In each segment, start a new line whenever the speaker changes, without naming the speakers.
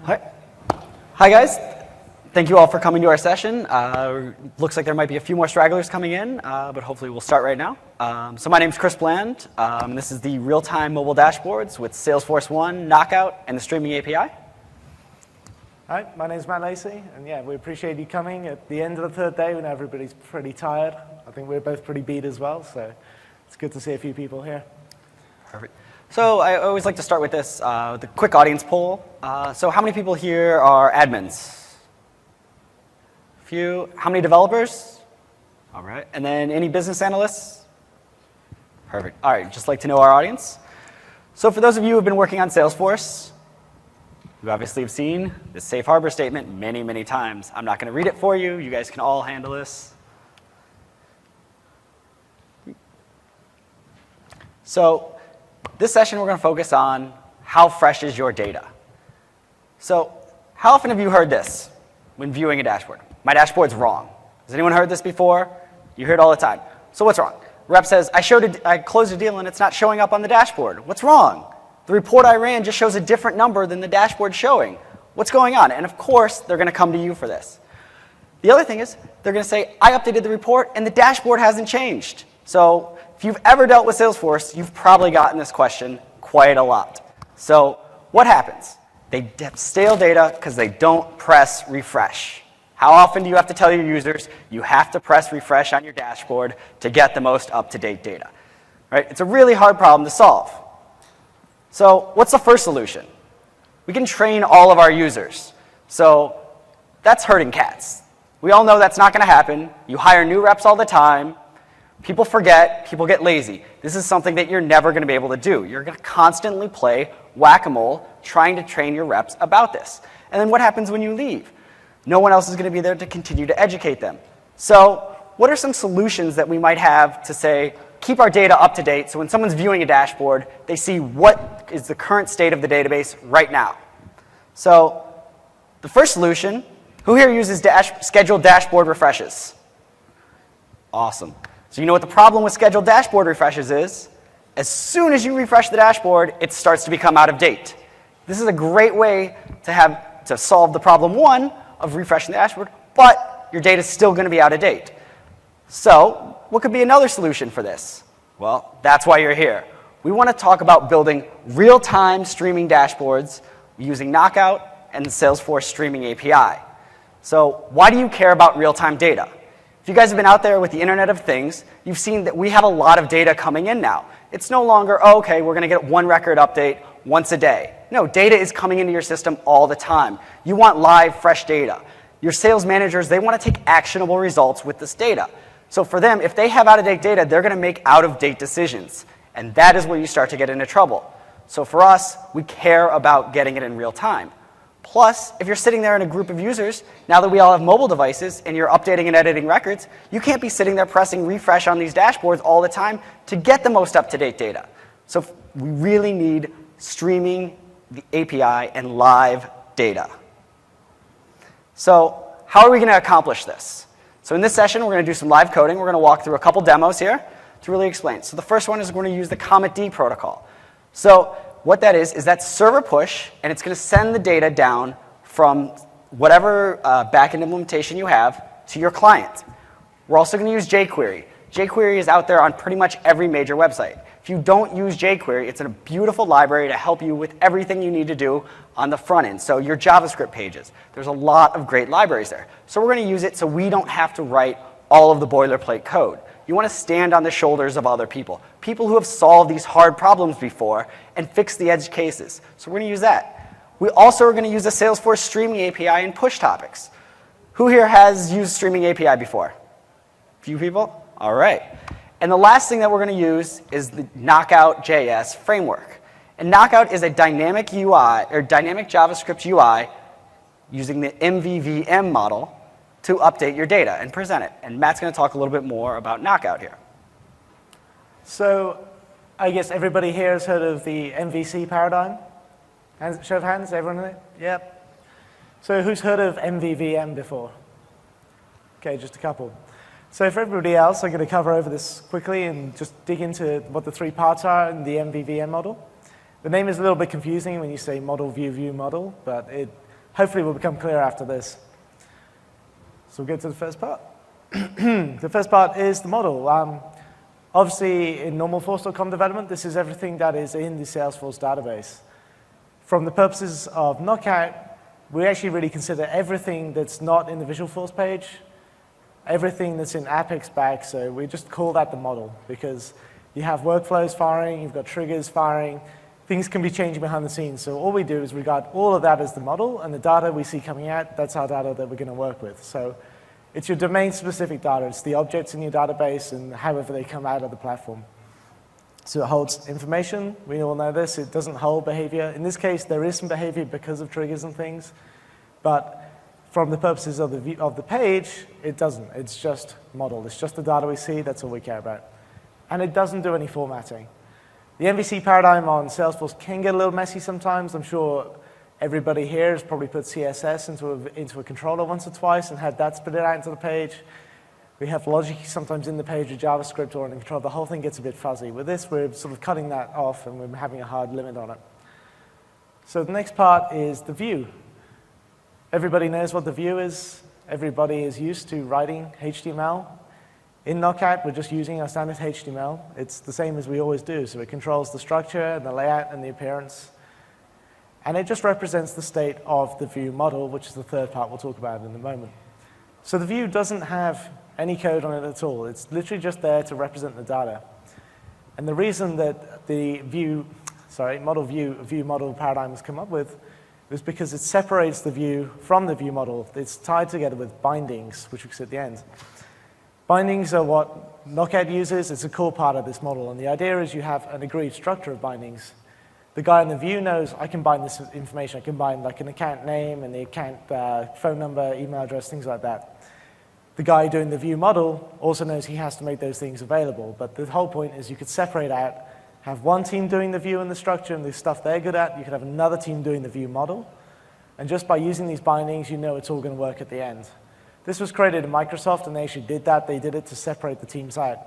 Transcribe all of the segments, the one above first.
Hi. Hi, guys. Thank you all for coming to our session. Looks like there might be a few more stragglers coming in, but hopefully we'll start right now. So my name is Chris Bland. This is the real-time mobile dashboards with Salesforce One, Knockout, and the Streaming API.
Hi, my name is Matt Lacey, and yeah, we appreciate you coming at the end of the third day when everybody's pretty tired. I think we're both pretty beat as well, so it's good to see a few people here.
Perfect. So I always like to start with this, with a quick audience poll. So how many people here are admins? A few. How many developers? All right. And then any business analysts? Perfect. All right, just like to know our audience. So for those of you who have been working on Salesforce, you obviously have seen this safe harbor statement many, many times. I'm not going to read it for you. You guys can all handle this. So this session, we're going to focus on how fresh is your data. So how often have you heard this when viewing a dashboard? My dashboard's wrong. Has anyone heard this before? You hear it all the time. So what's wrong? Rep says, I closed a deal and it's not showing up on the dashboard. What's wrong? The report I ran just shows a different number than the dashboard showing. What's going on? And of course, they're going to come to you for this. The other thing is, they're going to say, I updated the report and the dashboard hasn't changed. So if you've ever dealt with Salesforce, you've probably gotten this question quite a lot. So what happens? They have stale data because they don't press refresh. How often do you have to tell your users you have to press refresh on your dashboard to get the most up-to-date data? Right? It's a really hard problem to solve. So what's the first solution? We can train all of our users. So that's herding cats. We all know that's not going to happen. You hire new reps all the time. People forget, people get lazy. This is something that you're never going to be able to do. You're going to constantly play whack-a-mole trying to train your reps about this. And then what happens when you leave? No one else is going to be there to continue to educate them. So what are some solutions that we might have to say, keep our data up to date so when someone's viewing a dashboard, they see what is the current state of the database right now? So the first solution, who here uses scheduled dashboard refreshes? Awesome. So you know what the problem with scheduled dashboard refreshes is? As soon as you refresh the dashboard, it starts to become out of date. This is a great way to solve the problem one of refreshing the dashboard, but your data is still going to be out of date. So what could be another solution for this? Well, that's why you're here. We want to talk about building real-time streaming dashboards using Knockout and the Salesforce Streaming API. So why do you care about real-time data? If you guys have been out there with the Internet of Things, you've seen that we have a lot of data coming in now. It's no longer, oh, okay, we're going to get one record update once a day. No, data is coming into your system all the time. You want live, fresh data. Your sales managers, they want to take actionable results with this data. So for them, if they have out-of-date data, they're going to make out-of-date decisions. And that is where you start to get into trouble. So for us, we care about getting it in real time. Plus, if you're sitting there in a group of users, now that we all have mobile devices and you're updating and editing records, you can't be sitting there pressing refresh on these dashboards all the time to get the most up-to-date data. So we really need streaming, the API, and live data. So how are we going to accomplish this? So in this session, we're going to do some live coding. We're going to walk through a couple demos here to really explain. So the first one is we're going to use the Comet D protocol. So what that is that's server push, and it's going to send the data down from whatever backend implementation you have to your client. We're also going to use jQuery. jQuery is out there on pretty much every major website. If you don't use jQuery, it's a beautiful library to help you with everything you need to do on the front end. So your JavaScript pages, there's a lot of great libraries there. So we're going to use it so we don't have to write all of the boilerplate code. You want to stand on the shoulders of other people, people who have solved these hard problems before and fixed the edge cases. So we're going to use that. We also are going to use the Salesforce Streaming API and push topics. Who here has used Streaming API before? A few people? All right. And the last thing that we're going to use is the Knockout.js framework. And Knockout is a dynamic UI, or dynamic JavaScript UI using the MVVM model to update your data and present it. And Matt's going to talk a little bit more about Knockout here.
So I guess everybody here has heard of the MVC paradigm? Show of hands, everyone in it? Yep. So who's heard of MVVM before? Okay, just a couple. So for everybody else, I'm going to cover over this quickly and just dig into what the three parts are in the MVVM model. The name is a little bit confusing when you say model, view, model, but hopefully will become clear after this. So we'll get to the first part. The first part is the model. Obviously, in normal Force.com development, this is everything that is in the Salesforce database. From the purposes of Knockout, we actually really consider everything that's not in the Visualforce page, everything that's in AppExBack, so we just call that the model, because you have workflows firing, you've got triggers firing, things can be changing behind the scenes. So all we do is regard all of that as the model, and the data we see coming out, that's our data that we're going to work with. So it's your domain-specific data. It's the objects in your database and however they come out of the platform. So it holds information. We all know this. It doesn't hold behavior. In this case, there is some behavior because of triggers and things. But from the purposes of the page, it doesn't. It's just model. It's just the data we see. That's all we care about. And it doesn't do any formatting. The MVC paradigm on Salesforce can get a little messy sometimes. I'm sure everybody here has probably put CSS into a controller once or twice and had that spit it out into the page. We have logic sometimes in the page with JavaScript or in the controller. The whole thing gets a bit fuzzy. With this, we're sort of cutting that off, and we're having a hard limit on it. So the next part is the view. Everybody knows what the view is. Everybody is used to writing HTML. In Knockout, we're just using our standard HTML. It's the same as we always do. So it controls the structure and the layout and the appearance. And it just represents the state of the view model, which is the third part we'll talk about in a moment. So the view doesn't have any code on it at all. It's literally just there to represent the data. And the reason that the view model paradigm has come up with is because it separates the view from the view model. It's tied together with bindings, which we see at the end. Bindings are what Knockout uses. It's a core part of this model. And the idea is you have an agreed structure of bindings. The guy in the view knows I can bind this information. I can bind like an account name and the account phone number, email address, things like that. The guy doing the view model also knows he has to make those things available. But the whole point is you could separate out, have one team doing the view and the structure and the stuff they're good at. You could have another team doing the view model. And just by using these bindings, you know it's all going to work at the end. This was created in Microsoft, and they actually did that. They did it to separate the teams out.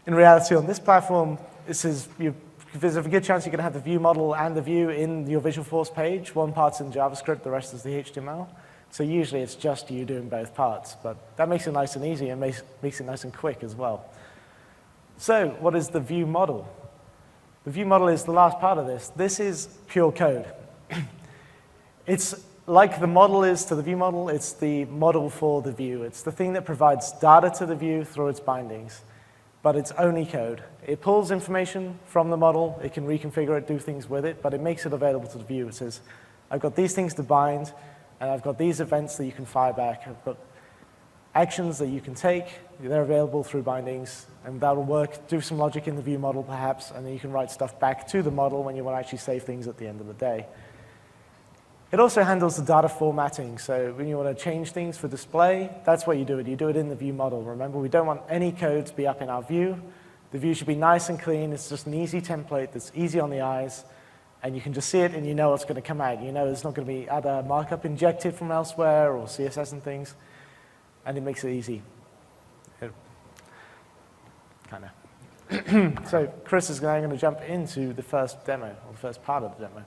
In reality, on this platform, there's a good chance you're going to have the view model and the view in your Visualforce page. One part's in JavaScript, the rest is the HTML. So usually it's just you doing both parts. But that makes it nice and easy and makes it nice and quick as well. So what is the view model? The view model is the last part of this. This is pure code. It's like the model is to the view model, it's the model for the view. It's the thing that provides data to the view through its bindings. But it's only code. It pulls information from the model, it can reconfigure it, do things with it, but it makes it available to the view. It says, I've got these things to bind, and I've got these events that you can fire back. I've got actions that you can take, they're available through bindings, and that'll work. Do some logic in the view model, perhaps, and then you can write stuff back to the model when you want to actually save things at the end of the day. It also handles the data formatting. So when you want to change things for display, that's what you do it. You do it in the view model. Remember, we don't want any code to be up in our view. The view should be nice and clean. It's just an easy template that's easy on the eyes. And you can just see it, and you know what's going to come out. You know there's not going to be other markup injected from elsewhere or CSS and things. And it makes it easy. Kind of. So Chris is now going to jump into the first demo, or the first part of the demo.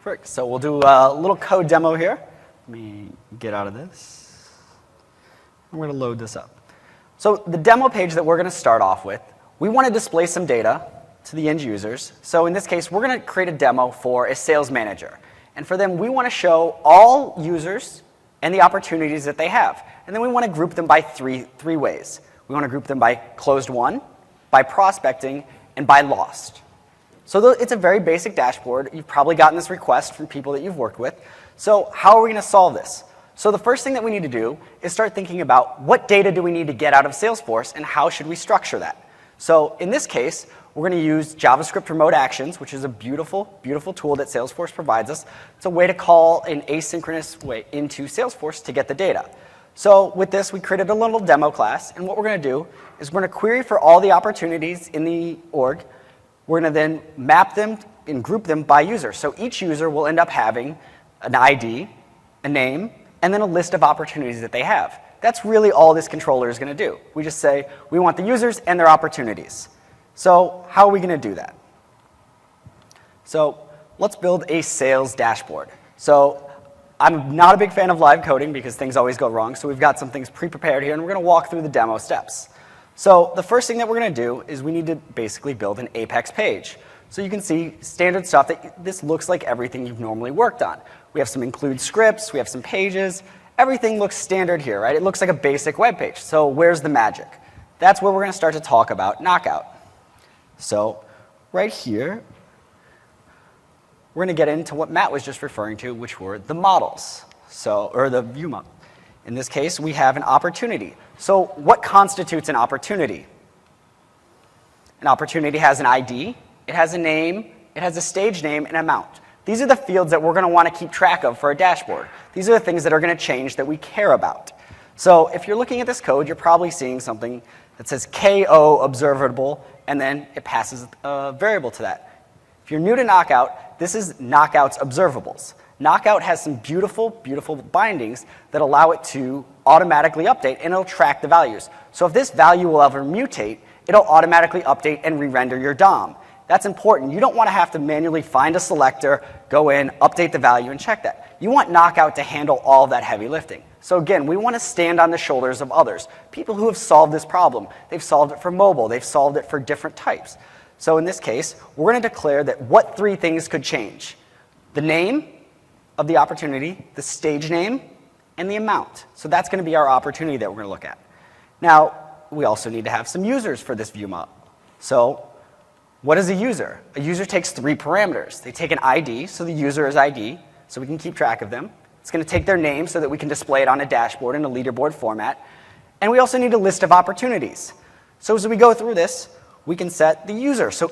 Perfect. So we'll do a little code demo here. Let me get out of this. We're going to load this up. So the demo page that we're going to start off with, we want to display some data to the end users. So in this case, we're going to create a demo for a sales manager. And for them, we want to show all users and the opportunities that they have. And then we want to group them by three ways. We want to group them by closed won, by prospecting, and by lost. So it's a very basic dashboard. You've probably gotten this request from people that you've worked with. So how are we going to solve this? So the first thing that we need to do is start thinking about what data do we need to get out of Salesforce and how should we structure that. So in this case, we're going to use JavaScript Remote Actions, which is a beautiful, beautiful tool that Salesforce provides us. It's a way to call an asynchronous way into Salesforce to get the data. So with this, we created a little demo class. And what we're going to do is we're going to query for all the opportunities in the org. We're going to then map them and group them by user. So each user will end up having an ID, a name, and then a list of opportunities that they have. That's really all this controller is going to do. We just say, we want the users and their opportunities. So how are we going to do that? So let's build a sales dashboard. So I'm not a big fan of live coding because things always go wrong, so we've got some things pre-prepared here, and we're going to walk through the demo steps. So the first thing that we're going to do is we need to basically build an Apex page. So you can see standard stuff that this looks like everything you've normally worked on. We have some include scripts, we have some pages. Everything looks standard here, right? It looks like a basic web page. So where's the magic? That's where we're going to start to talk about Knockout. So right here, we're going to get into what Matt was just referring to, which were the models, or the view model. In this case, we have an opportunity. So what constitutes an opportunity? An opportunity has an ID, it has a name, it has a stage name, and amount. These are the fields that we're going to want to keep track of for a dashboard. These are the things that are going to change that we care about. So if you're looking at this code, you're probably seeing something that says KO observable, and then it passes a variable to that. If you're new to Knockout, this is Knockout's observables. Knockout has some beautiful, beautiful bindings that allow it to automatically update, and it'll track the values. So if this value will ever mutate, it'll automatically update and re-render your DOM. That's important. You don't want to have to manually find a selector, go in, update the value, and check that. You want Knockout to handle all of that heavy lifting. So again, we want to stand on the shoulders of others, people who have solved this problem. They've solved it for mobile. They've solved it for different types. So in this case, we're going to declare that what 3 things could change: the name of the opportunity, the stage name, and the amount. So that's going to be our opportunity that we're going to look at. Now, we also need to have some users for this view model. So what is a user? A user takes 3 parameters. They take an ID, so the user is ID, so we can keep track of them. It's going to take their name so that we can display it on a dashboard in a leaderboard format. And we also need a list of opportunities. So as we go through this, we can set the user. So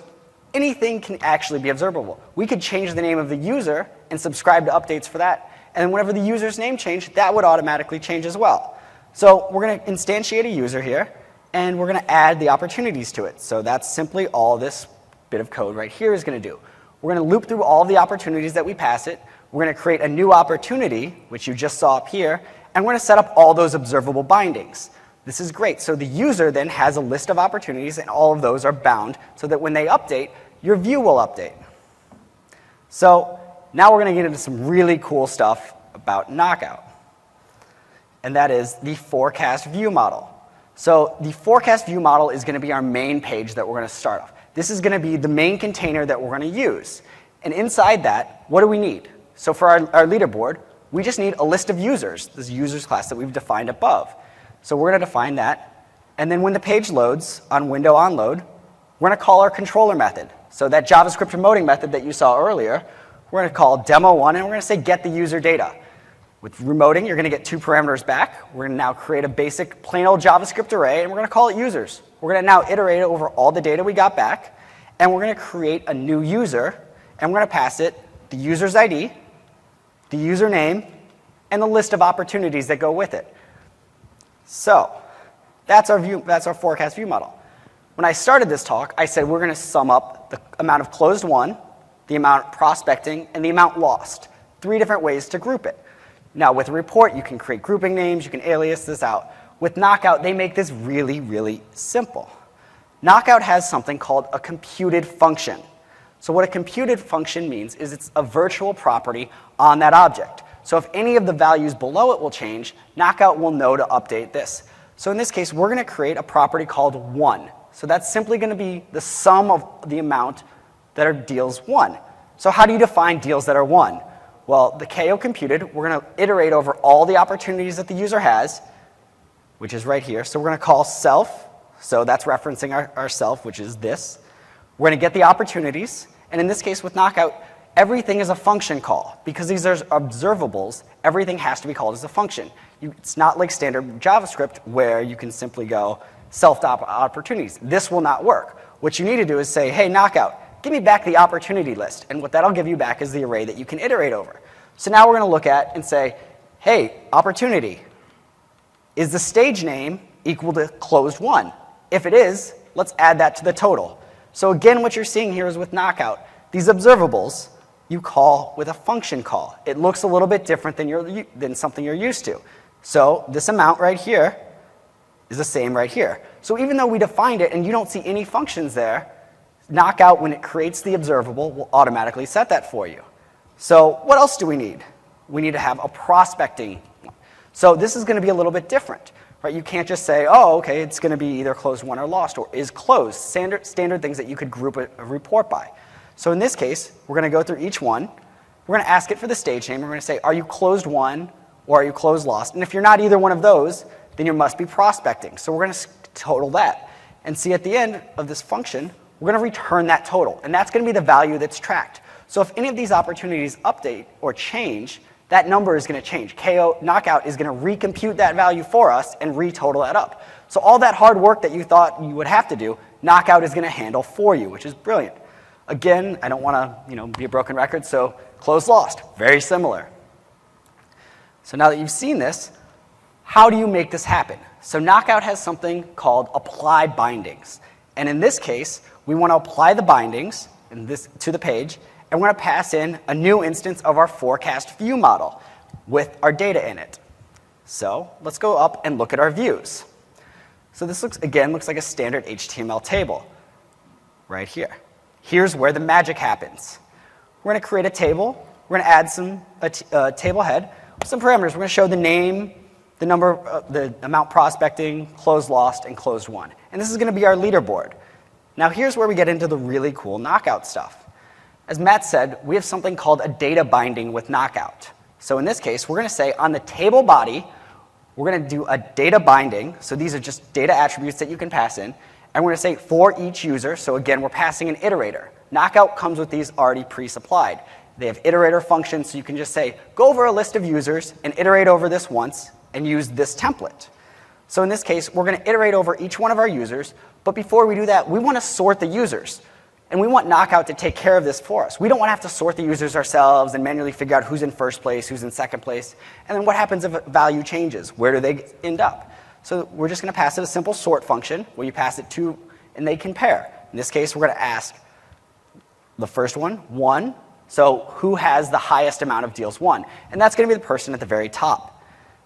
anything can actually be observable. We could change the name of the user and subscribe to updates for that. And then whenever the user's name changed, that would automatically change as well. So we're going to instantiate a user here, and we're going to add the opportunities to it. So that's simply all this bit of code right here is going to do. We're going to loop through all of the opportunities that we pass it. We're going to create a new opportunity, which you just saw up here, and we're going to set up all those observable bindings. This is great. So the user then has a list of opportunities, and all of those are bound so that when they update, your view will update. So now we're going to get into some really cool stuff about Knockout, and that is the forecast view model. So the forecast view model is going to be our main page that we're going to start off. This is going to be the main container that we're going to use. And inside that, what do we need? So for our leaderboard, we just need a list of users, this users class that we've defined above. So we're going to define that. And then when the page loads on window onload, we're going to call our controller method. So that JavaScript remoting method that you saw earlier, we're going to call demo1, and we're going to say get the user data. With remoting, you're going to get 2 parameters back. We're going to now create a basic plain old JavaScript array, and we're going to call it users. We're going to now iterate over all the data we got back, and we're going to create a new user, and we're going to pass it the user's ID, the username, and the list of opportunities that go with it. So that's our forecast view model. When I started this talk, I said we're going to sum up the amount of closed won, the amount prospecting, and the amount lost. 3 different ways to group it. Now, with a report, you can create grouping names, you can alias this out. With Knockout, they make this really, really simple. Knockout has something called a computed function. So what a computed function means is it's a virtual property on that object. So if any of the values below it will change, Knockout will know to update this. So in this case, we're going to create a property called 1. So that's simply going to be the sum of the amount that are deals 1. So how do you define deals that are 1? Well, the KO computed, we're going to iterate over all the opportunities that the user has, which is right here. So we're going to call self. So that's referencing our self, which is this. We're going to get the opportunities. And in this case with Knockout, everything is a function call. Because these are observables, everything has to be called as a function. It's not like standard JavaScript where you can simply go self-opportunities. This will not work. What you need to do is say, hey, Knockout, give me back the opportunity list. And what that'll give you back is the array that you can iterate over. So now we're going to look at and say, hey, opportunity, is the stage name equal to closed won? If it is, let's add that to the total. So again, what you're seeing here is with Knockout, these observables you call with a function call. It looks a little bit different than something you're used to. So this amount right here is the same right here. So even though we defined it and you don't see any functions there, Knockout, when it creates the observable, will automatically set that for you. So what else do we need? we need to have a prospecting one. So this is going to be a little bit different. Right? You can't just say, oh, okay, it's going to be either closed won or lost or is closed, standard things that you could group a report by. So in this case, we're going to go through each one. We're going to ask it for the stage name. We're going to say, are you closed won or are you closed lost? And if you're not either one of those, then you must be prospecting. So we're going to total that. And see at the end of this function, we're going to return that total. And that's going to be the value that's tracked. So if any of these opportunities update or change, that number is going to change. Knockout is going to recompute that value for us and retotal that up. So all that hard work that you thought you would have to do, Knockout is going to handle for you, which is brilliant. Again, I don't want to be a broken record, so closed lost, very similar. So now that you've seen this, how do you make this happen? So Knockout has something called apply bindings. And in this case, we want to apply the bindings to the page, and we're going to pass in a new instance of our forecast view model with our data in it. So let's go up and look at our views. So this looks like a standard HTML table right here. Here's where the magic happens. We're going to create a table. We're going to add a table head with some parameters. We're going to show the name, the number, the amount prospecting, closed lost, and closed won. And this is going to be our leaderboard. Now here's where we get into the really cool Knockout stuff. As Matt said, we have something called a data binding with Knockout. So in this case, we're going to say on the table body, we're going to do a data binding. So these are just data attributes that you can pass in. And we're going to say for each user. So again, we're passing an iterator. Knockout comes with these already pre-supplied. They have iterator functions, so you can just say, go over a list of users and iterate over this once and use this template. So in this case, we're going to iterate over each one of our users. But before we do that, we want to sort the users. And we want Knockout to take care of this for us. We don't want to have to sort the users ourselves and manually figure out who's in first place, who's in second place. And then what happens if a value changes? Where do they end up? So we're just going to pass it a simple sort function where you pass it to, and they compare. In this case, we're going to ask the first one. So who has the highest amount of deals won? And that's going to be the person at the very top.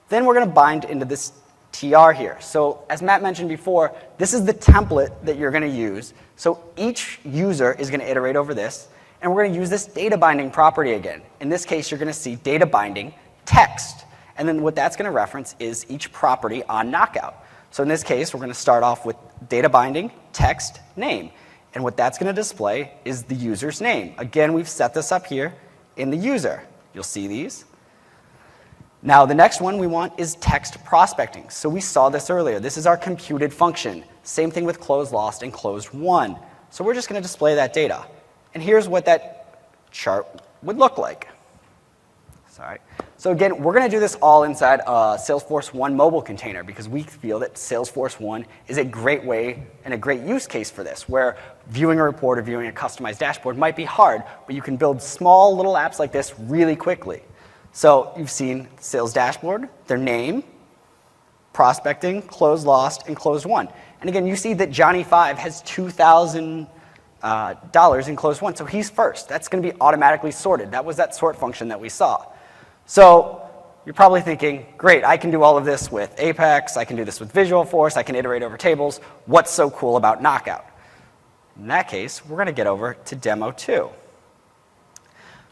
Then we're going to bind into this TR here. So as Matt mentioned before, this is the template that you're going to use. So each user is going to iterate over this, and we're going to use this data binding property again. In this case, you're going to see data binding text. And then what that's going to reference is each property on Knockout. So in this case, we're going to start off with data binding text name. And what that's going to display is the user's name. Again, we've set this up here in the user. You'll see these. Now, the next one we want is text prospecting. So we saw this earlier. This is our computed function. Same thing with closed lost and closed won. So we're just going to display that data. And here's what that chart would look like. Sorry. So again, we're going to do this all inside a Salesforce 1 mobile container because we feel that Salesforce 1 is a great way and a great use case for this, where viewing a report or viewing a customized dashboard might be hard, but you can build small little apps like this really quickly. So you've seen sales dashboard, their name, prospecting, closed lost, and closed won. And again, you see that Johnny 5 has $2,000 in closed won, so he's first. That's going to be automatically sorted. That was that sort function that we saw. So you're probably thinking, great, I can do all of this with Apex, I can do this with Visualforce, I can iterate over tables. What's so cool about Knockout? In that case, we're going to get over to Demo 2.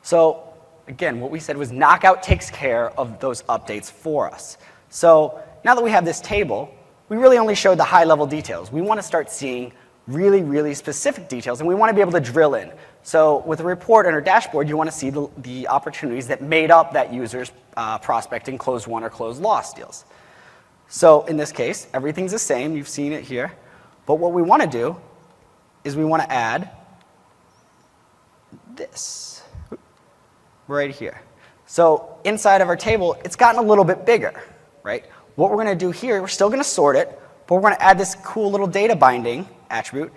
So again, what we said was Knockout takes care of those updates for us. So now that we have this table, we really only showed the high-level details. We want to start seeing really, really specific details, and we want to be able to drill in. So with a report on our dashboard, you want to see the opportunities that made up that user's prospecting closed won or closed lost deals. So in this case, everything's the same. You've seen it here. But what we want to do is we want to add this right here. So inside of our table, it's gotten a little bit bigger, right? What we're going to do here, we're still going to sort it, but we're going to add this cool little data binding attribute,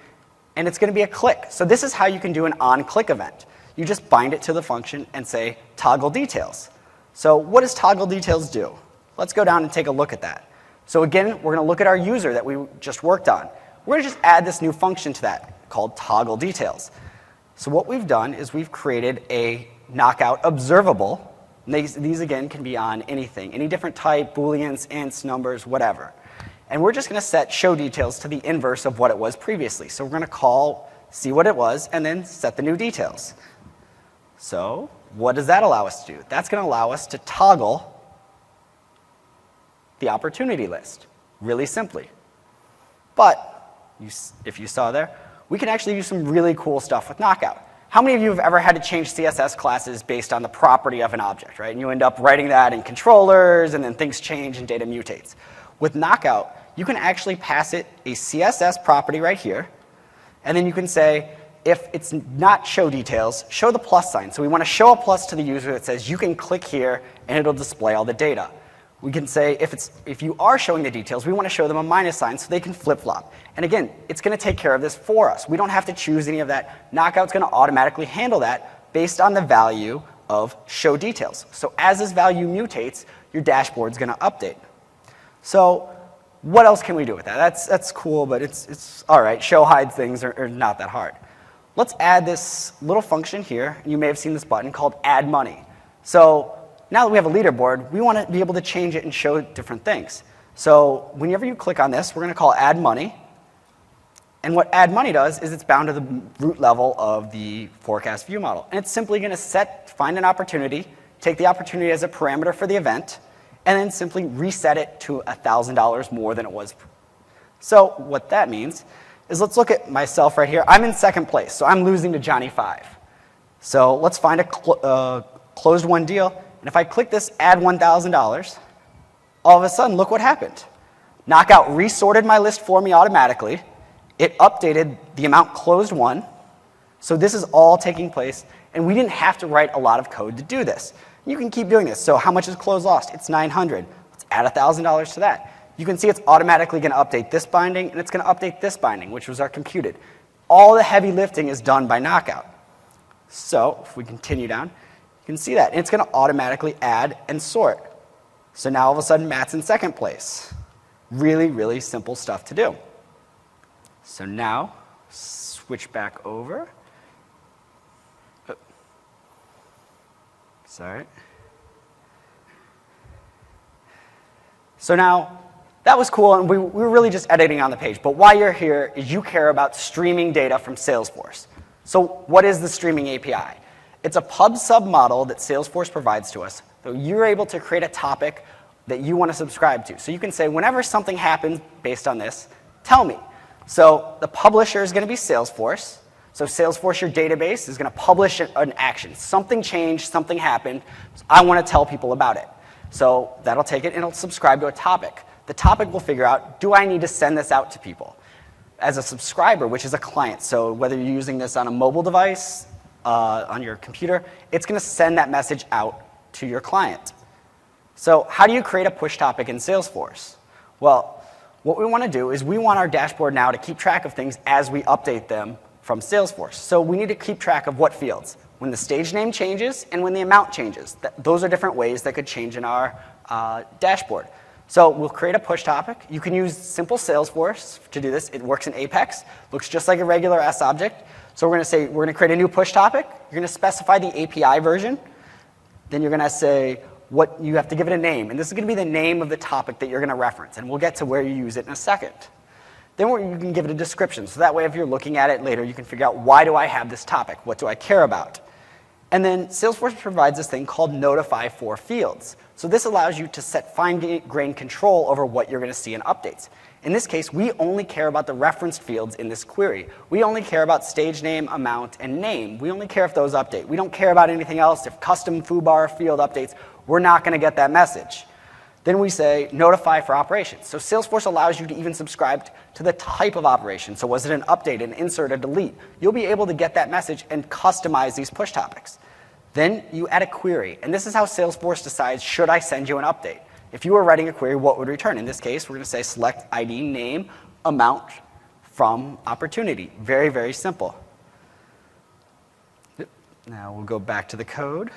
and it's going to be a click. So this is how you can do an on-click event. You just bind it to the function and say toggle details. So what does toggle details do? Let's go down and take a look at that. So again, we're going to look at our user that we just worked on. We're going to just add this new function to that called toggle details. So what we've done is we've created a Knockout observable. And these again can be on anything, any different type, booleans, ints, numbers, whatever. And we're just going to set show details to the inverse of what it was previously. So we're going to call, see what it was, and then set the new details. So what does that allow us to do? That's going to allow us to toggle the opportunity list, really simply. But if you saw there, we can actually do some really cool stuff with Knockout. How many of you have ever had to change CSS classes based on the property of an object, right? And you end up writing that in controllers, and then things change and data mutates. With Knockout, you can actually pass it a CSS property right here, and then you can say, if it's not show details, show the plus sign. So we want to show a plus to the user that says you can click here and it'll display all the data. We can say if you are showing the details, we want to show them a minus sign so they can flip-flop. And again, it's going to take care of this for us. We don't have to choose any of that. Knockout's going to automatically handle that based on the value of show details. So as this value mutates, your dashboard's going to update. So what else can we do with that? That's cool, but it's all right. Show hide things are not that hard. Let's add this little function here. You may have seen this button called add money. So now that we have a leaderboard, we want to be able to change it and show different things. So whenever you click on this, we're going to call add money. And what add money does is it's bound to the root level of the forecast view model. And it's simply going to find an opportunity, take the opportunity as a parameter for the event, and then simply reset it to $1,000 more than it was. So what that means is, let's look at myself right here. I'm in second place, so I'm losing to Johnny 5. So let's find a closed won deal. And if I click this add $1,000, all of a sudden, look what happened. Knockout resorted my list for me automatically. It updated the amount closed won. So this is all taking place, and we didn't have to write a lot of code to do this. You can keep doing this. So how much is closed lost? It's 900. Let's add $1,000 to that. You can see it's automatically going to update this binding, and it's going to update this binding, which was our computed. All the heavy lifting is done by Knockout. So if we continue down, you can see that. And it's going to automatically add and sort. So now all of a sudden, Matt's in second place. Really, really simple stuff to do. So now, switch back over. Oh. Sorry. So now, that was cool, and we were really just editing on the page. But why you're here is you care about streaming data from Salesforce. So what is the Streaming API? It's a pub-sub model that Salesforce provides to us. So you're able to create a topic that you want to subscribe to. So you can say, whenever something happens based on this, tell me. So the publisher is going to be Salesforce. So Salesforce, your database, is going to publish an action. Something changed, something happened. So I want to tell people about it. So that'll take it and it'll subscribe to a topic. The topic will figure out, do I need to send this out to people? As a subscriber, which is a client, so whether you're using this on a mobile device, on your computer, it's going to send that message out to your client. So how do you create a push topic in Salesforce? Well, what we want to do is we want our dashboard now to keep track of things as we update them from Salesforce. So we need to keep track of what fields. When the stage name changes and when the amount changes. Those are different ways that could change in our dashboard. So we'll create a push topic. You can use simple Salesforce to do this. It works in Apex. Looks just like a regular S object. So we're going to say we're going to create a new push topic. You're going to specify the API version. Then you're going to say what you have to give it a name. And this is going to be the name of the topic that you're going to reference. And we'll get to where you use it in a second. Then you can give it a description. So that way, if you're looking at it later, you can figure out, why do I have this topic? What do I care about? And then Salesforce provides this thing called Notify for Fields. So this allows you to set fine-grained control over what you're going to see in updates. In this case, we only care about the referenced fields in this query. We only care about stage name, amount, and name. We only care if those update. We don't care about anything else. If custom foobar field updates, we're not going to get that message. Then we say notify for operations. So Salesforce allows you to even subscribe to the type of operation. So was it an update, an insert, a delete? You'll be able to get that message and customize these push topics. Then you add a query. And this is how Salesforce decides, should I send you an update? If you were writing a query, what would return? In this case, we're going to say select ID, name, amount from opportunity. Very, very simple. Now we'll go back to the code.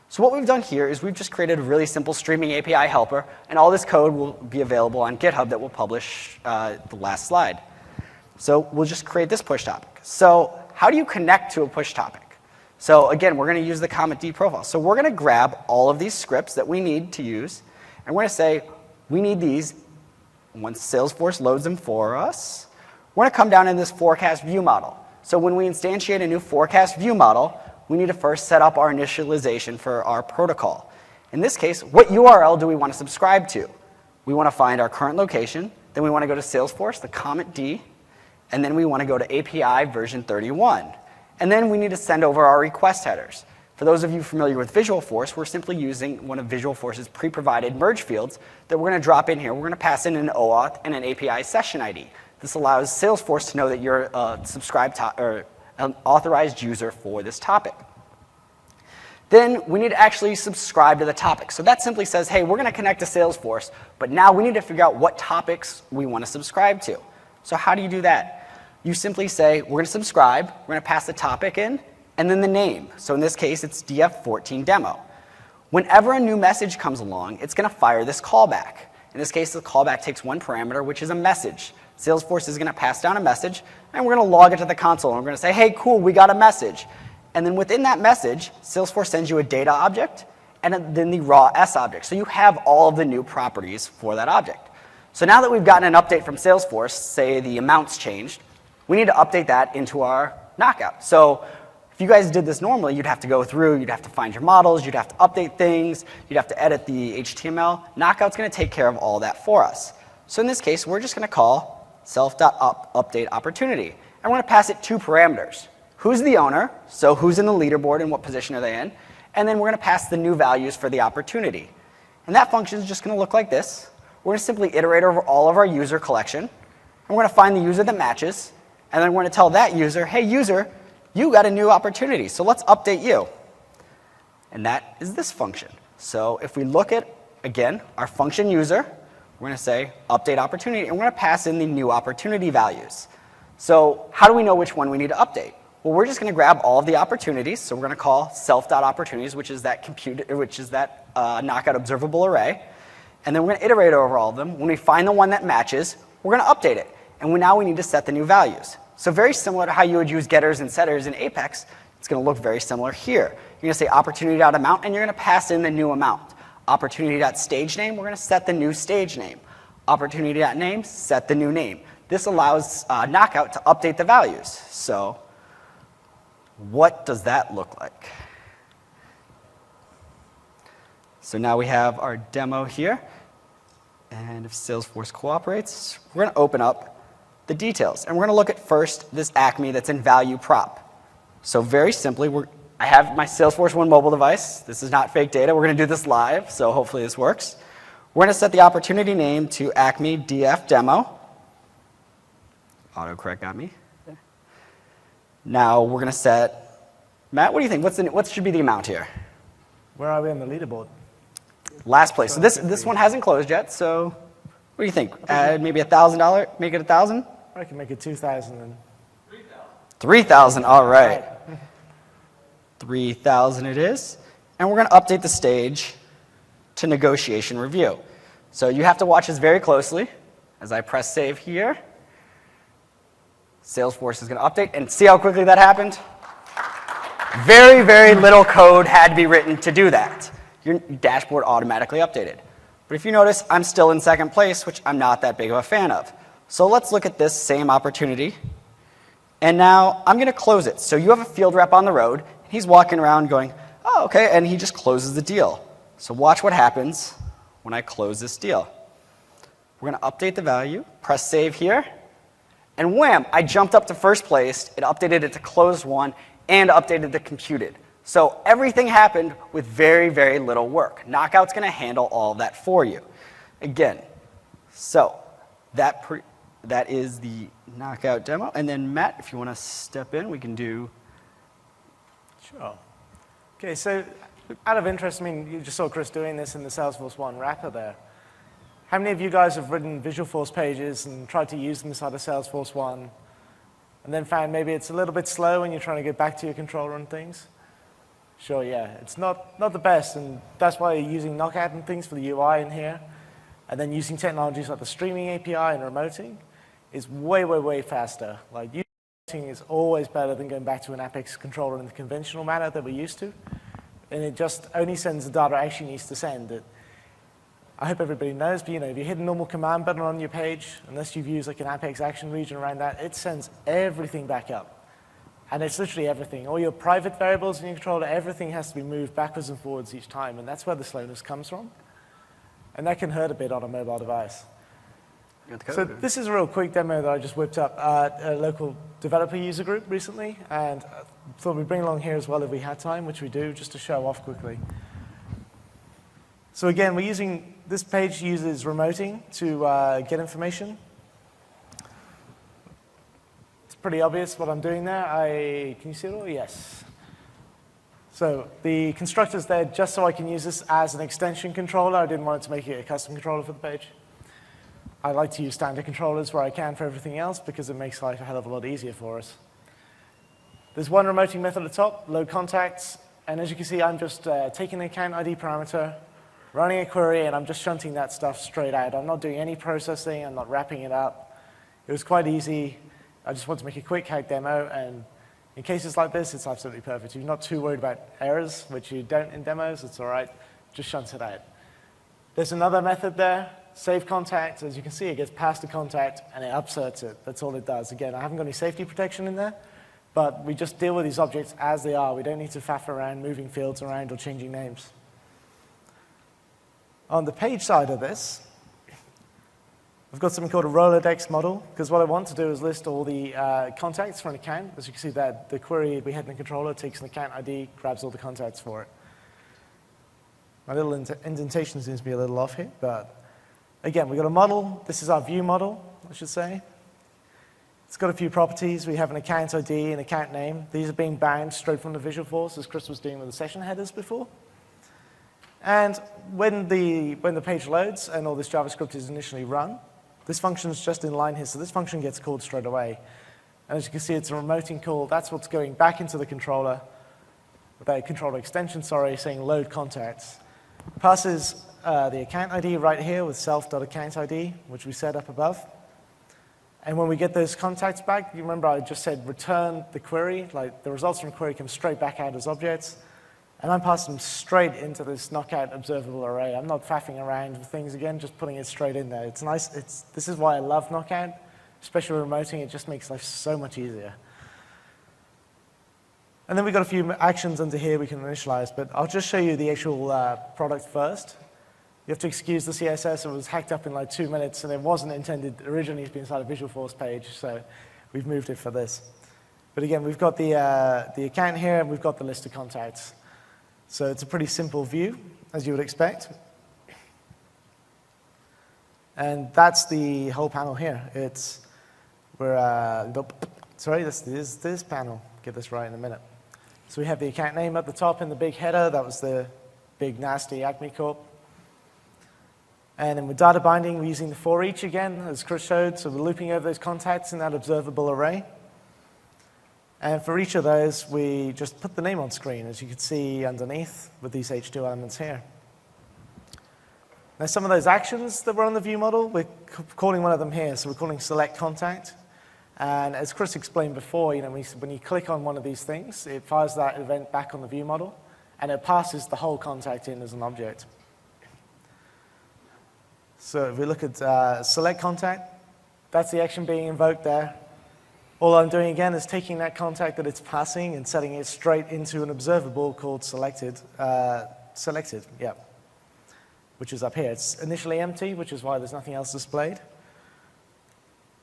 So what we've done here is we've just created a really simple streaming API helper, and all this code will be available on GitHub that we'll publish the last slide. So we'll just create this push topic. So how do you connect to a push topic? So again, we're going to use the Comet D profile. So we're going to grab all of these scripts that we need to use, and we're going to say, we need these. Once Salesforce loads them for us, we're going to come down in this forecast view model. So when we instantiate a new forecast view model, we need to first set up our initialization for our protocol. In this case, what URL do we want to subscribe to? We want to find our current location, then we want to go to Salesforce, the comment D, and then we want to go to API version 31. And then we need to send over our request headers. For those of you familiar with Visualforce, we're simply using one of Visualforce's pre-provided merge fields that we're going to drop in here. We're going to pass in an OAuth and an API session ID. This allows Salesforce to know that you're a subscribed or an authorized user for this topic. Then we need to actually subscribe to the topic. So that simply says, hey, we're going to connect to Salesforce, but now we need to figure out what topics we want to subscribe to. So how do you do that? You simply say, we're going to subscribe, we're going to pass the topic in, and then the name. So in this case, it's DF14 demo. Whenever a new message comes along, it's going to fire this callback. In this case, the callback takes one parameter, which is a message. Salesforce is going to pass down a message, and we're going to log it to the console. And we're going to say, hey, cool, we got a message. And then within that message, Salesforce sends you a data object and then the raw S object. So you have all of the new properties for that object. So now that we've gotten an update from Salesforce, say the amounts changed, we need to update that into our Knockout. So if you guys did this normally, you'd have to go through, you'd have to find your models, you'd have to update things, you'd have to edit the HTML. Knockout's going to take care of all that for us. So in this case, we're just going to call self.update opportunity. And we're going to pass it two parameters. Who's the owner, so who's in the leaderboard and what position are they in, and then we're going to pass the new values for the opportunity. And that function is just going to look like this. We're going to simply iterate over all of our user collection, and we're going to find the user that matches, and then we're going to tell that user, hey user, you got a new opportunity, so let's update you. And that is this function. So if we look at, again, our function user, we're going to say update opportunity, and we're going to pass in the new opportunity values. So how do we know which one we need to update? Well, we're just going to grab all of the opportunities. So we're going to call self.opportunities, which is that Knockout observable array. And then we're going to iterate over all of them. When we find the one that matches, we're going to update it. And now we need to set the new values. So very similar to how you would use getters and setters in Apex, it's going to look very similar here. You're going to say opportunity.amount, and you're going to pass in the new amount. Opportunity.stage name, we're going to set the new stage name. Opportunity.name, set the new name. This allows Knockout to update the values. So what does that look like? So now we have our demo here. And if Salesforce cooperates, we're going to open up the details. And we're going to look at first this Acme that's in value prop. So very simply, I have my Salesforce One mobile device. This is not fake data. We're going to do this live, so hopefully this works. We're going to set the opportunity name to Acme DF demo. Autocorrect got me. Now we're going to set, Matt, what do you think? What should be the amount here?
Where are we on the leaderboard?
Last place. So this one hasn't closed yet, so what do you think? Maybe $1,000? Make it 1,000?
I can make it 2,000 then.
3,000, all right. 3,000 it is. And we're going to update the stage to negotiation review. So you have to watch this very closely. As I press save here, Salesforce is going to update. And see how quickly that happened? Very, very little code had to be written to do that. Your dashboard automatically updated. But if you notice, I'm still in second place, which I'm not that big of a fan of. So let's look at this same opportunity. And now I'm going to close it. So you have a field rep on the road. And he's walking around going, oh, OK. And he just closes the deal. So watch what happens when I close this deal. We're going to update the value, press save here. And wham, I jumped up to first place. It updated it to closed one and updated the computed. So everything happened with very, very little work. Knockout's going to handle all of that for you. Again, so that is the Knockout demo. And then Matt, if you want to step in, we can do.
Sure. OK, so out of interest, I mean, you just saw Chris doing this in the Salesforce One wrapper there. How many of you guys have written Visualforce pages and tried to use them inside of Salesforce One and then found maybe it's a little bit slow when you're trying to get back to your controller and things? Sure, yeah. It's not the best, and that's why you're using Knockout and things for the UI in here. And then using technologies like the Streaming API and remoting is way, way, way faster. Like, remoting is always better than going back to an Apex controller in the conventional manner that we're used to. And it just only sends the data it actually needs to send. It, I hope everybody knows, but if you hit a normal command button on your page, unless you've used like an Apex action region around that, it sends everything back up. And it's literally everything. All your private variables in your controller, everything has to be moved backwards and forwards each time, and that's where the slowness comes from. And that can hurt a bit on a mobile device. So this is a real quick demo that I just whipped up at a local developer user group recently, and thought we'd bring along here as well if we had time, which we do, just to show off quickly. So again, this page uses remoting to get information. It's pretty obvious what I'm doing there. Can you see it all? Yes. So the constructor's there just so I can use this as an extension controller. I didn't want it to make it a custom controller for the page. I like to use standard controllers where I can for everything else because it makes life a hell of a lot easier for us. There's one remoting method at the top, load contacts. And as you can see, I'm just taking the account ID parameter, running a query, and I'm just shunting that stuff straight out. I'm not doing any processing. I'm not wrapping it up. It was quite easy. I just want to make a quick hack demo. And in cases like this, it's absolutely perfect. If you're not too worried about errors, which you don't in demos, it's all right. Just shunt it out. There's another method there. Save contact, as you can see, it gets past the contact and it upserts it. That's all it does. Again, I haven't got any safety protection in there, but we just deal with these objects as they are. We don't need to faff around moving fields around or changing names. On the page side of this, I've got something called a Rolodex model, because what I want to do is list all the contacts for an account. As you can see, that the query we had in the controller takes an account ID, grabs all the contacts for it. My little indentation seems to be a little off here, but again, we've got a model. This is our view model, I should say. It's got a few properties. We have an account ID and account name. These are being bound straight from the Visualforce, as Chris was doing with the session headers before. And when the page loads and all this JavaScript is initially run, this function is just in line here. So this function gets called straight away. And as you can see, it's a remoting call. That's what's going back into the controller, the controller extension, sorry, saying load contacts. Passes the account ID right here with self.accountID, which we set up above. And when we get those contacts back, you remember I just said return the query, like the results from the query come straight back out as objects. And I'm passing them straight into this knockout observable array. I'm not faffing around with things again, just putting it straight in there. It's nice. This is why I love knockout, especially remoting. It just makes life so much easier. And then we've got a few actions under here we can initialize, but I'll just show you the actual product first. You have to excuse the CSS. It was hacked up in like 2 minutes, and it wasn't intended originally to be inside a Visualforce page, so we've moved it for this. But again, we've got the account here, and we've got the list of contacts. So it's a pretty simple view, as you would expect. And that's the whole panel here. Sorry, this is this panel. Get this right in a minute. So we have the account name at the top in the big header. That was the big, nasty Acme Corp. And then with data binding, we're using the for each again, as Chris showed. So we're looping over those contacts in that observable array. And for each of those, we just put the name on screen, as you can see underneath with these H2 elements here. Now, some of those actions that were on the view model, we're calling one of them here. So we're calling select contact. And as Chris explained before, when you click on one of these things, it fires that event back on the view model, and it passes the whole contact in as an object. So if we look at select contact, that's the action being invoked there. All I'm doing again is taking that contact that it's passing and setting it straight into an observable called selected, which is up here. It's initially empty, which is why there's nothing else displayed.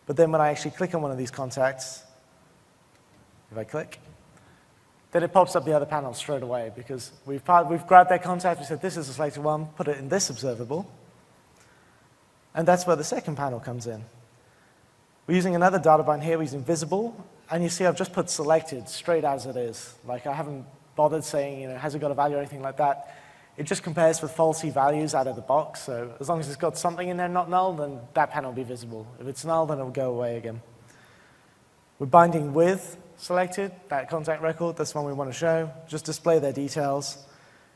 But then when I actually click on one of these contacts, if I click, then it pops up the other panel straight away because we've grabbed that contact, we said this is a selected one, put it in this observable, and that's where the second panel comes in. We're using another data bind here, we're using visible, and you see I've just put selected straight as it is. Like I haven't bothered saying, has it got a value or anything like that. It just compares with falsy values out of the box, so as long as it's got something in there not null, then that panel will be visible. If it's null, then it will go away again. We're binding with selected, that contact record, that's one we want to show, just display their details.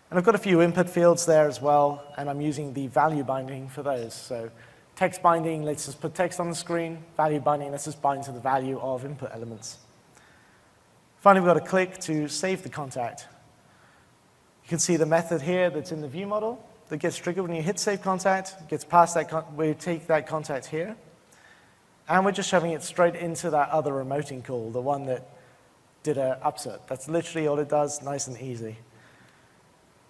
And I've got a few input fields there as well, and I'm using the value binding for those. So text binding lets us put text on the screen, value binding lets us bind to the value of input elements. Finally, we've got a click to save the contact. You can see the method here that's in the view model that gets triggered when you hit save contact, gets past that, we take that contact here, and we're just shoving it straight into that other remoting call, the one that did an upsert. That's literally all it does, nice and easy.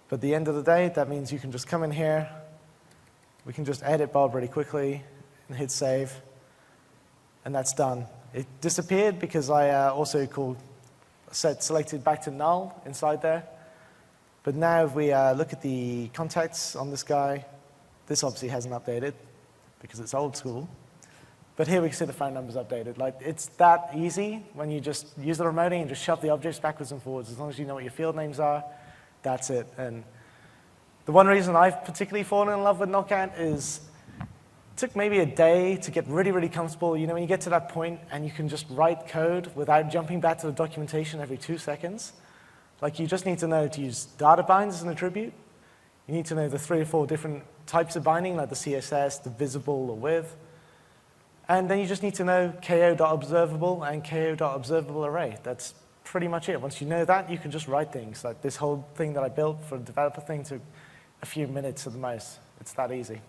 But at the end of the day, that means you can just come in here. We can just edit Bob really quickly and hit save. And that's done. It disappeared because I also set selected back to null inside there. But now if we look at the contacts on this guy, this obviously hasn't updated because it's old school. But here we can see the phone number's updated. Like, it's that easy when you just use the remoting and just shove the objects backwards and forwards. As long as you know what your field names are, that's it. And the one reason I've particularly fallen in love with Knockout is it took maybe a day to get really, really comfortable. You know, when you get to that point and you can just write code without jumping back to the documentation every 2 seconds, like, you just need to know to use data binds as an attribute. You need to know the 3 or 4 different types of binding, like the CSS, the visible, or with. And then you just need to know ko.observable and ko.observable array. That's pretty much it. Once you know that, you can just write things. Like this whole thing that I built for a developer thing took a few minutes at the most. It's that easy.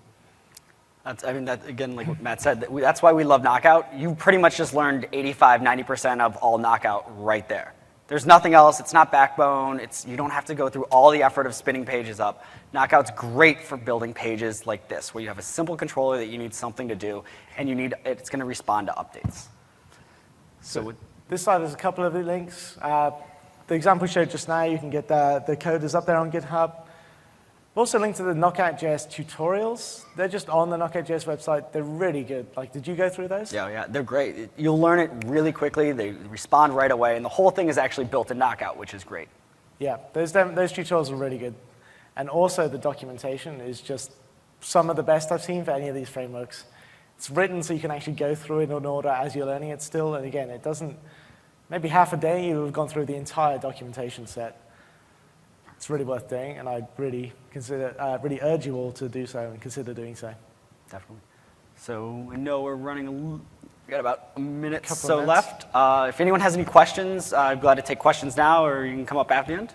Again, like what Matt said, that's why we love Knockout. You pretty much just learned 85, 90% of all Knockout right there. There's nothing else. It's not Backbone. You don't have to go through all the effort of spinning pages up. Knockout's great for building pages like this, where you have a simple controller that you need something to do, and it's going to respond to updates. So
this side has a couple of links. The example we showed just now, you can get the code is up there on GitHub. We've also linked to the Knockout.js tutorials. They're just on the Knockout.js website. They're really good. Like, did you go through those?
Yeah, they're great. You'll learn it really quickly. They respond right away, and the whole thing is actually built in Knockout, which is great.
Yeah, those tutorials are really good. And also the documentation is just some of the best I've seen for any of these frameworks. It's written so you can actually go through it in order as you're learning it still. And again, it doesn't, maybe half a day you'll have gone through the entire documentation set. It's really worth doing, and I'd really really urge you all to do so and consider doing so.
Definitely. So I know we're running we got about a minute or
Couple
so
of
left. If anyone has any questions, I'm glad to take questions now, or you can come up after the end.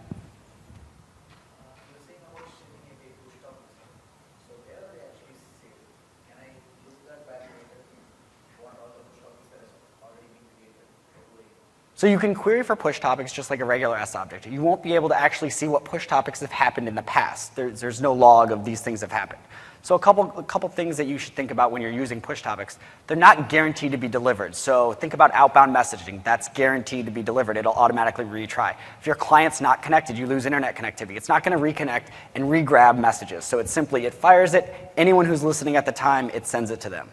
So you can query for push topics just like a regular S object. You won't be able to actually see what push topics have happened in the past. There's no log of these things have happened. So a couple things that you should think about when you're using push topics. They're not guaranteed to be delivered. So think about outbound messaging. That's guaranteed to be delivered. It'll automatically retry. If your client's not connected, you lose internet connectivity. It's not going to reconnect and regrab messages. So it fires it. Anyone who's listening at the time, it sends it to them.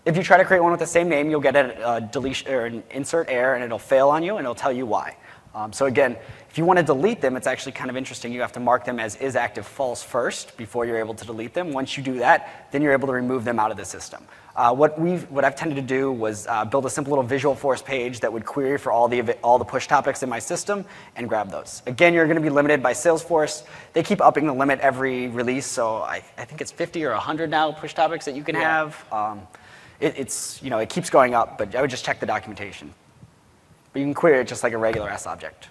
If you try to create one with the same name, you'll get a deletion or an insert error, and it'll fail on you, and it'll tell you why. So again, if you want to delete them, it's actually kind of interesting. You have to mark them as isActive false first before you're able to delete them. Once you do that, then you're able to remove them out of the system. What I've tended to do was build a simple little Visualforce page that would query for all the push topics in my system and grab those. Again, you're going to be limited by Salesforce. They keep upping the limit every release, so I think it's 50 or 100 now push topics that you can have. It keeps going up, but I would just check the documentation. But you can query it just like a regular S object.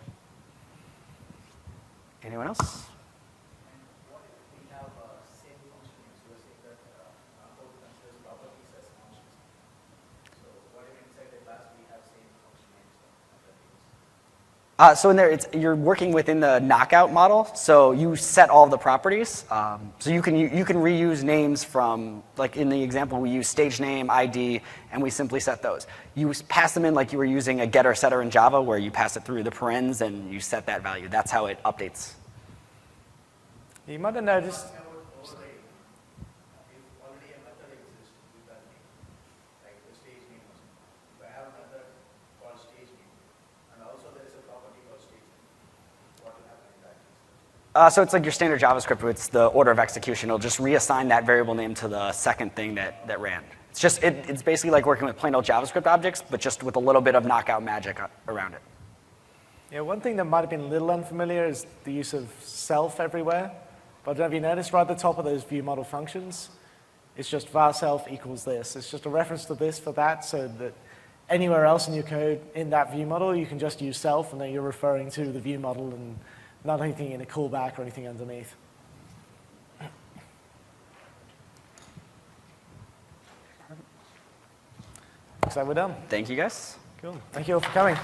Anyone else?
What if we have same function names? You were saying that code considers properties as functions. So what if inside the class we have same function names?
So in there, you're working within the Knockout model. So you set all the properties. So you can reuse names from, like in the example, we use stage name, ID, and we simply set those. You pass them in like you were using a getter setter in Java, where you pass it through the parens and you set that value. That's how it updates.
You might have noticed.
So it's like your standard JavaScript. It's the order of execution. It'll just reassign that variable name to the second thing that ran. It's basically like working with plain old JavaScript objects, but just with a little bit of Knockout magic around it.
Yeah, one thing that might have been a little unfamiliar is the use of self everywhere. But have you noticed right at the top of those view model functions, it's just var self equals this. It's just a reference to this for that, so that anywhere else in your code in that view model, you can just use self, and then you're referring to the view model and not anything in a callback or anything underneath. Looks like we're done.
Thank you, guys.
Cool. Thank you all for coming.